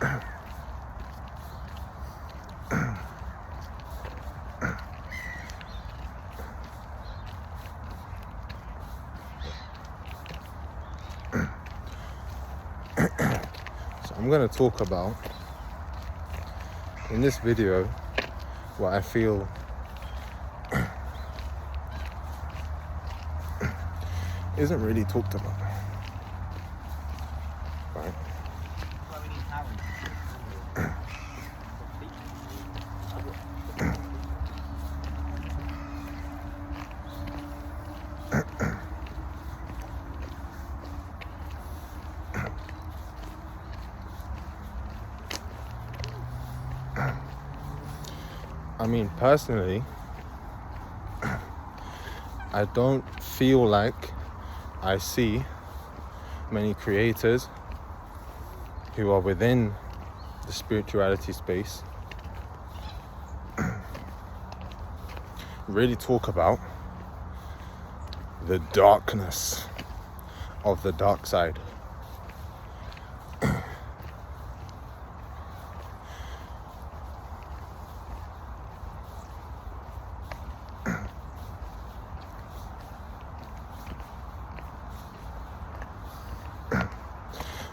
So I'm going to talk about, in this video, what I feel isn't really talked about. Right? I mean, personally, I don't feel like I see many creators who are within the spirituality space really talk about the darkness of the dark side.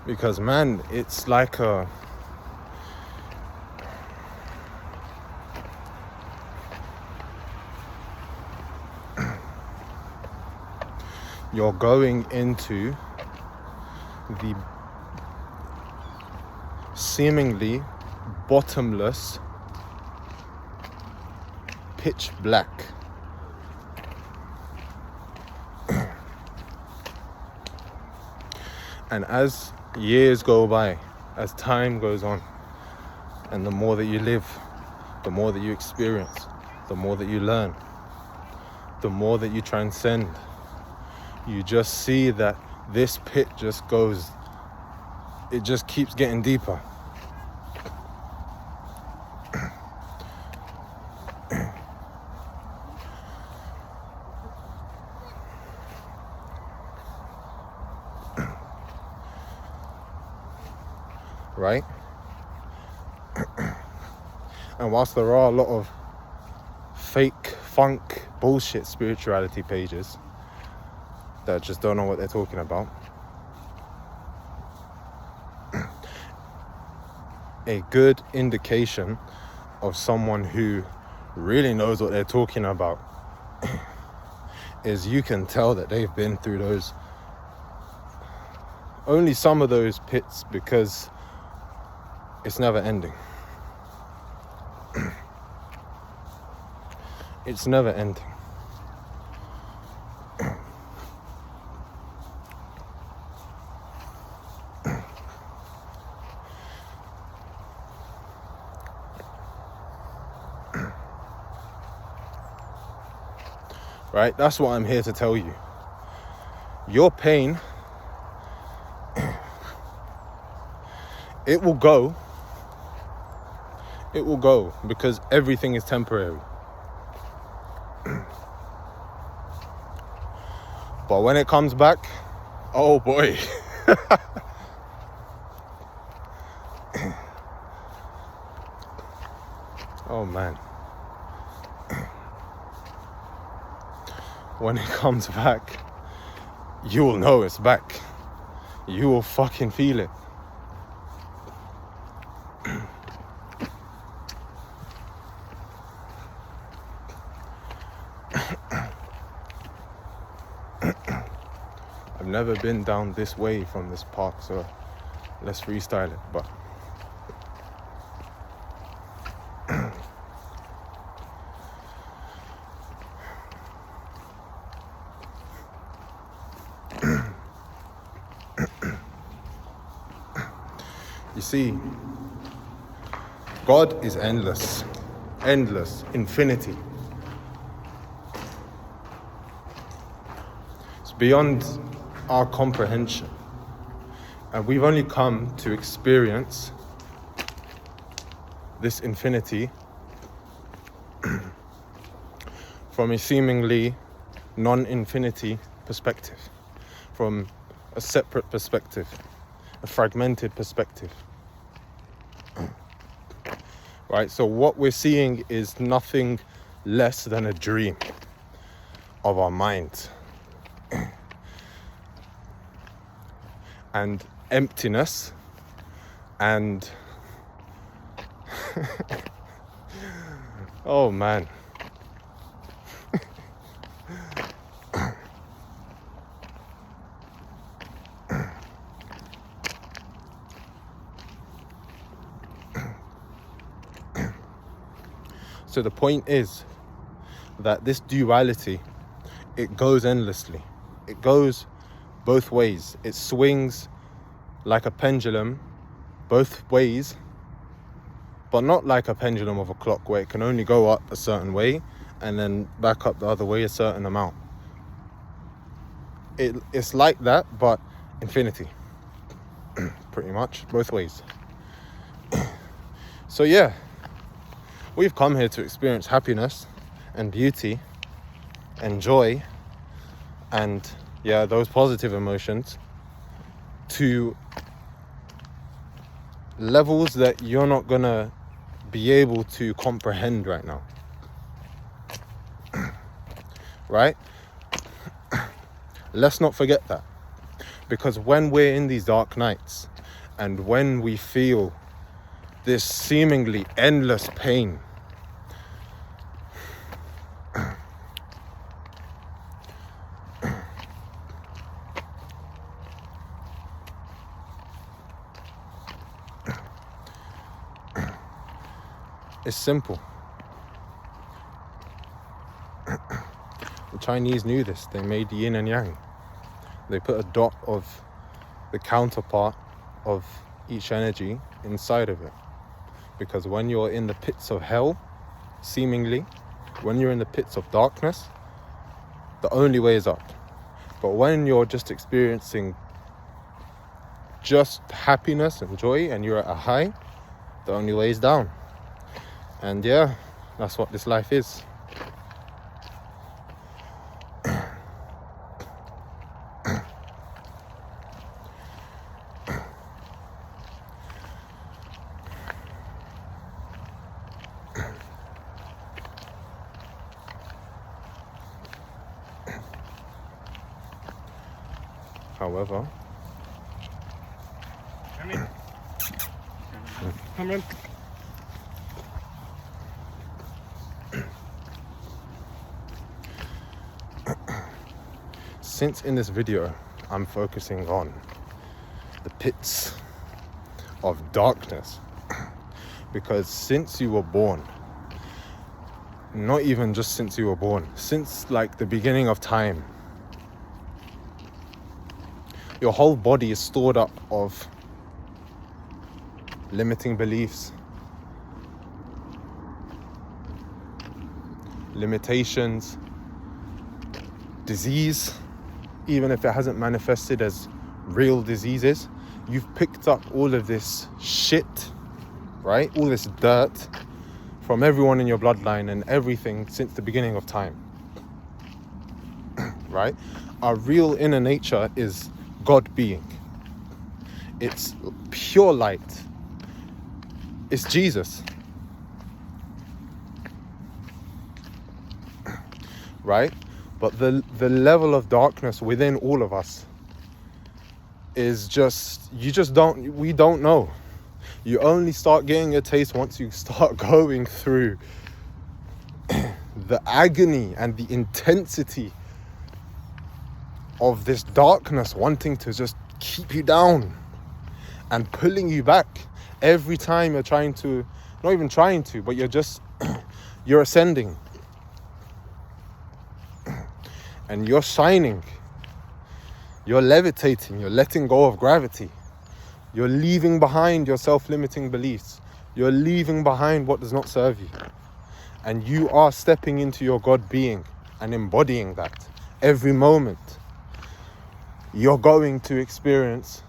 Because man, it's like you're going into the seemingly bottomless pitch black. And as years go by, as time goes on, and the more that you live, the more that you experience, the more that you learn, the more that you transcend, you just see that this pit just goes, it just keeps getting deeper. Right? And whilst there are a lot of fake funk bullshit spirituality pages that just don't know what they're talking about, a good indication of someone who really knows what they're talking about is you can tell that they've been through those, only some of those pits, because it's never ending. It's never ending. Right? That's what I'm here to tell you. Your pain, it will go. It will go, because everything is temporary. But when it comes back, oh boy. Oh man. When it comes back, you will know it's back. You will fucking feel it. I've never been down this way from this park, so let's freestyle it. But you see, God is endless, infinity. It's beyond our comprehension, and we've only come to experience this infinity from a seemingly non-infinity perspective, from a separate perspective, a fragmented perspective. right? So what we're seeing is nothing less than a dream of our minds. And emptiness and oh man. So the point is that this duality, it goes endlessly. It goes both ways. It swings like a pendulum both ways, but not like a pendulum of a clock where it can only go up a certain way and then back up the other way a certain amount. It's like that, but infinity. Pretty much, both ways. So yeah, we've come here to experience happiness and beauty and joy and those positive emotions to levels that you're not gonna be able to comprehend right now. Right? Let's not forget that, because when we're in these dark nights and when we feel this seemingly endless pain, it's simple. The Chinese knew this. They made yin and yang. They put a dot of the counterpart of each energy inside of it. Because when you're in the pits of hell, seemingly, when you're in the pits of darkness, the only way is up. But when you're just experiencing just happiness and joy and you're at a high, the only way is down. And yeah, that's what this life is. However, come in. Since in this video I'm focusing on the pits of darkness, because since you were born, not even just since you were born, since like the beginning of time, your whole body is stored up of limiting beliefs, limitations, disease. Even if it hasn't manifested as real diseases, you've picked up all of this shit, right? All this dirt from everyone in your bloodline and everything since the beginning of time, right? Our real inner nature is God being. It's pure light. It's Jesus, right? But the level of darkness within all of us is just, we don't know. You only start getting a taste once you start going through the agony and the intensity of this darkness wanting to just keep you down and pulling you back every time you're trying to, not even trying to, but you're ascending. And you're shining, you're levitating, you're letting go of gravity, you're leaving behind your self-limiting beliefs, you're leaving behind what does not serve you, and you are stepping into your God being and embodying that. Every moment you're going to experience,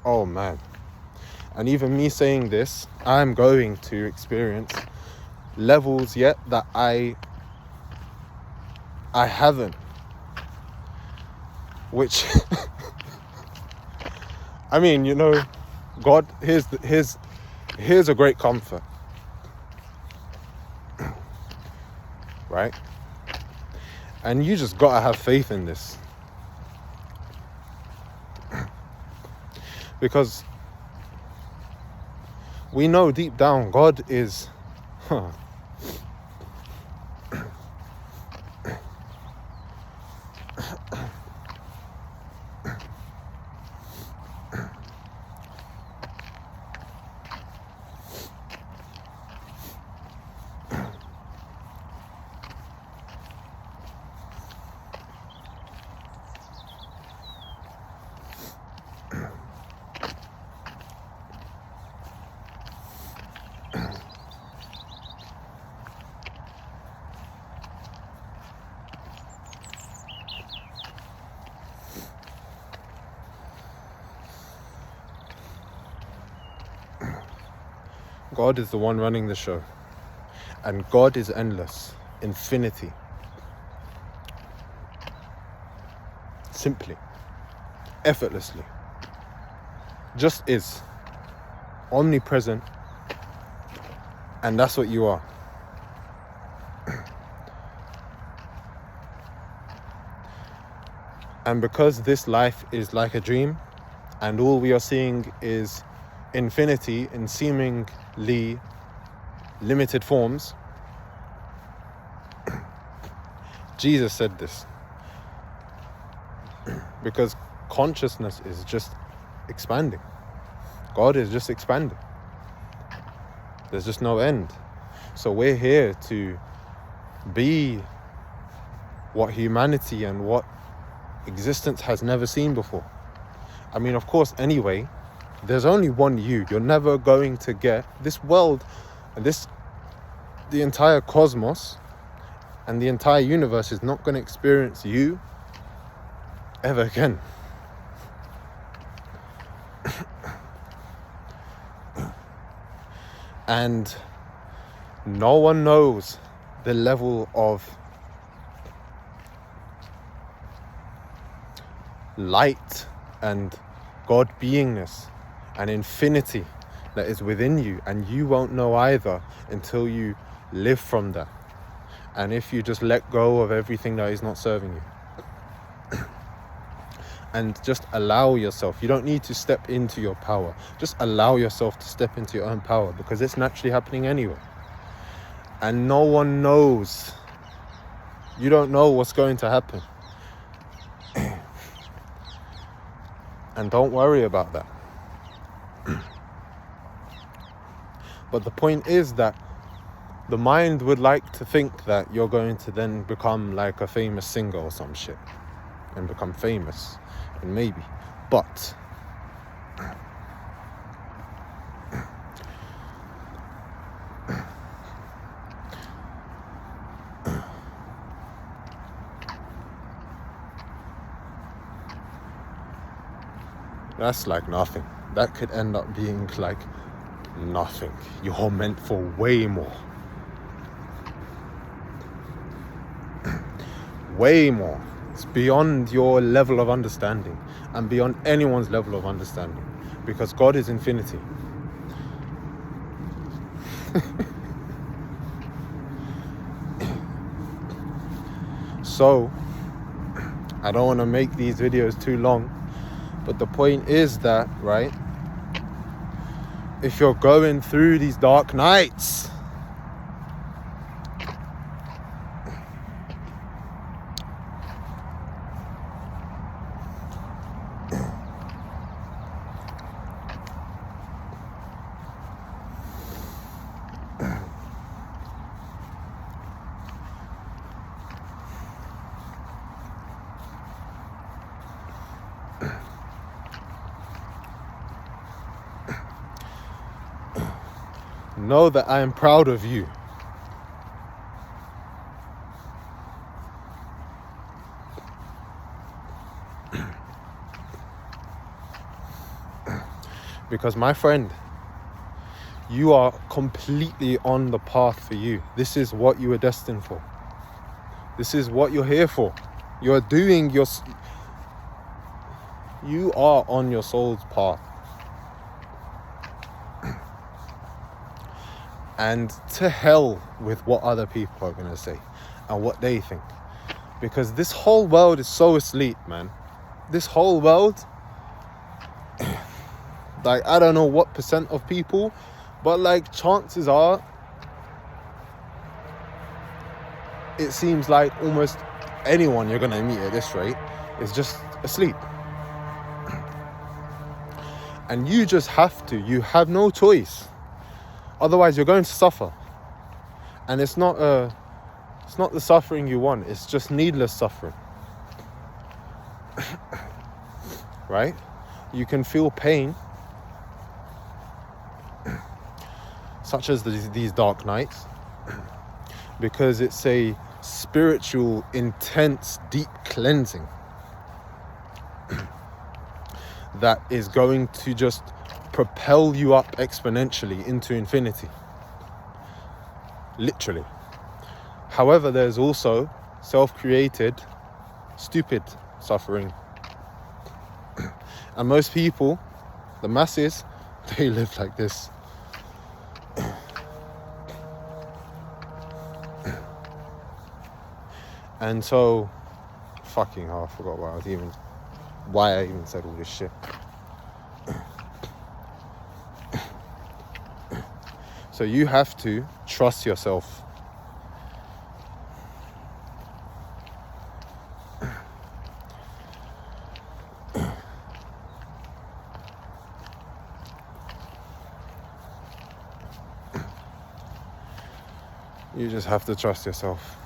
oh man, and even me saying this, I'm going to experience levels yet that I haven't, which I mean, God, here's Here's a great comfort, right? And you just gotta have faith in this. Because we know deep down God is... God is the one running the show. And God is endless. Infinity. Simply. Effortlessly. Just is. Omnipresent. And that's what you are. And because this life is like a dream, and all we are seeing is infinity in seemingly limited forms, Jesus said this. Because consciousness is just expanding. God is just expanding. There's just no end. So we're here to be what humanity and what existence has never seen before. I mean, of course, anyway, there's only one you. You're never going to get this world and the entire cosmos and the entire universe is not going to experience you ever again. And no one knows the level of light and God beingness and infinity that is within you, and you won't know either until you live from that. And if you just let go of everything that is not serving you and just allow yourself, you don't need to step into your power, just allow yourself to step into your own power, because it's naturally happening anyway. And no one knows, you don't know what's going to happen. And don't worry about that. But the point is that the mind would like to think that you're going to then become like a famous singer or some shit and become famous, and maybe, but that's like nothing. That could end up being like nothing. You're meant for way more. Way more. It's beyond your level of understanding and beyond anyone's level of understanding, because God is infinity. So I don't want to make these videos too long, but the point is that, right, if you're going through these dark nights, know that I am proud of you. Because my friend, you are completely on the path for you. This is what you were destined for. This is what you're here for. You're doing you are on your soul's path. And to hell with what other people are going to say and what they think. Because this whole world is so asleep, man. This whole world, like, I don't know what percent of people, but like chances are, it seems like almost anyone you're going to meet at this rate is just asleep. And you just have to. You have no choice. Otherwise, you're going to suffer. And it's not the suffering you want. It's just needless suffering. Right? You can feel pain, such as these dark nights, because it's a spiritual, intense, deep cleansing that is going to just propel you up exponentially into infinity. Literally. However, there's also self-created, stupid suffering. And most people, the masses, they live like this. And so, fucking hell, I forgot why I even said all this shit. So you have to trust yourself. You just have to trust yourself.